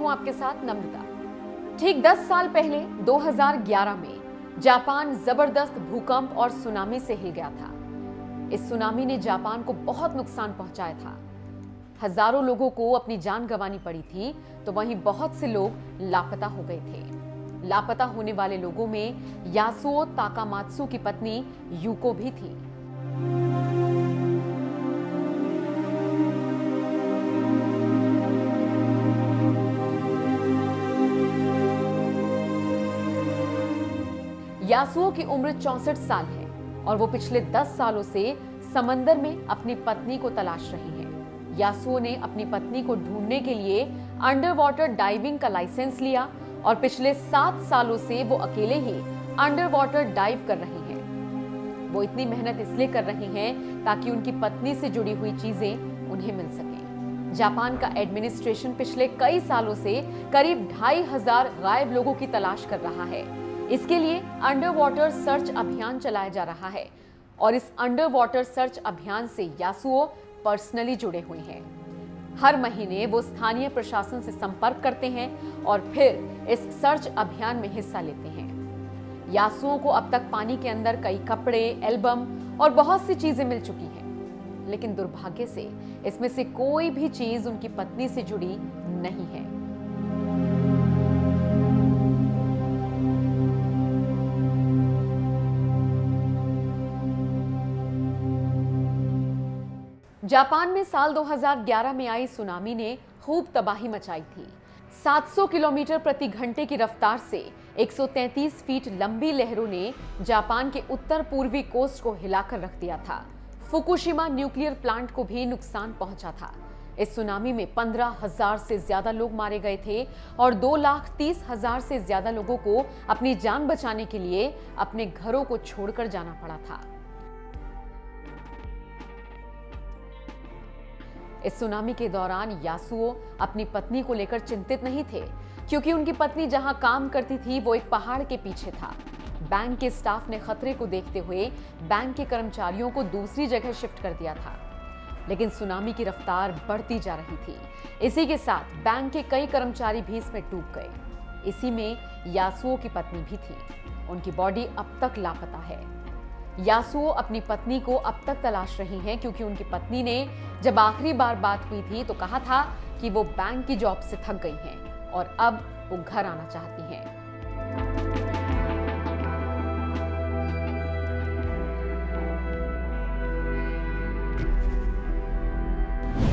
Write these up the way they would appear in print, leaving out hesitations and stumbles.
हूं आपके साथ नम्रता। ठीक 10 साल पहले 2011 में जापान जबरदस्त भूकंप और सुनामी से हिल गया था। इस सुनामी ने जापान को बहुत नुकसान पहुंचाया था। हजारों लोगों को अपनी जान गंवानी पड़ी थी, तो वहीं बहुत से लोग लापता हो गए थे। लापता होने वाले लोगों में यासुओ ताकामात्सु की पत्नी यूको भी थी। यासुओ की उम्र 64 साल है और वो पिछले 10 सालों से समंदर में अपनी पत्नी को तलाश रही हैं। यासुओ ने अपनी पत्नी को ढूंढने के लिए अंडर वाटर डाइविंग का लाइसेंस लिया और पिछले 7 सालों से वो अकेले ही अंडर वाटर डाइव कर रही हैं। वो इतनी मेहनत इसलिए कर रही हैं ताकि उनकी पत्नी से जुड़ी हुई चीजें उन्हें मिल सकें। जापान का एडमिनिस्ट्रेशन पिछले कई सालों से करीब 2500 गायब लोगों की तलाश कर रहा है। इसके लिए अंडर वाटर सर्च अभियान चलाया जा रहा है और इस अंडर वाटर सर्च अभियान से यासुओ पर्सनली जुड़े हुए हैं। हर महीने वो स्थानीय प्रशासन से संपर्क करते हैं और फिर इस सर्च अभियान में हिस्सा लेते हैं। यासुओ को अब तक पानी के अंदर कई कपड़े, एल्बम और बहुत सी चीजें मिल चुकी हैं, लेकिन दुर्भाग्य से इसमें से कोई भी चीज उनकी पत्नी से जुड़ी नहीं है। जापान में साल 2011 में आई सुनामी ने खूब तबाही मचाई थी। 700 किलोमीटर प्रति घंटे की रफ्तार से 133 फीट लंबी लहरों ने जापान के उत्तर पूर्वी कोस्ट को हिलाकर रख दिया था। फुकुशिमा न्यूक्लियर प्लांट को भी नुकसान पहुंचा था। इस सुनामी में 15,000 से ज्यादा लोग मारे गए थे और 2,30,000 से ज्यादा लोगों को अपनी जान बचाने के लिए अपने घरों को छोड़कर जाना पड़ा था। इस सुनामी के दौरान यासुओ अपनी पत्नी को लेकर चिंतित नहीं थे, क्योंकि उनकी पत्नी जहां काम करती थी वो एक पहाड़ के पीछे था। बैंक के स्टाफ ने खतरे को देखते हुए बैंक के कर्मचारियों को दूसरी जगह शिफ्ट कर दिया था, लेकिन सुनामी की रफ्तार बढ़ती जा रही थी। इसी के साथ बैंक के कई कर्मचारी भी इसमें डूब गए। इसी में यासुओ की पत्नी भी थी। उनकी बॉडी अब तक लापता है। यासुओ अपनी पत्नी को अब तक तलाश रही हैं, क्योंकि उनकी पत्नी ने जब आखिरी बार बात हुई थी तो कहा था कि वो बैंक की जॉब से थक गई हैं और अब वो घर आना चाहती हैं।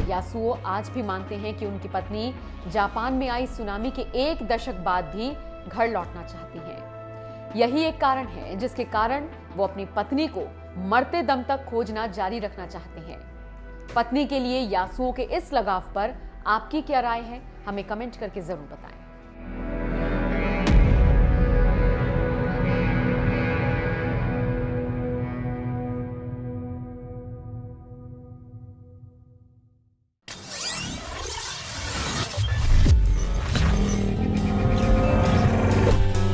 यासुओ आज भी मानते हैं कि उनकी पत्नी जापान में आई सुनामी के 1 दशक बाद भी घर लौटना चाहती हैं। यही एक कारण है जिसके कारण वो अपनी पत्नी को मरते दम तक खोजना जारी रखना चाहते हैं। पत्नी के लिए यासुओ के इस लगाव पर आपकी क्या राय है, हमें कमेंट करके जरूर बताएं।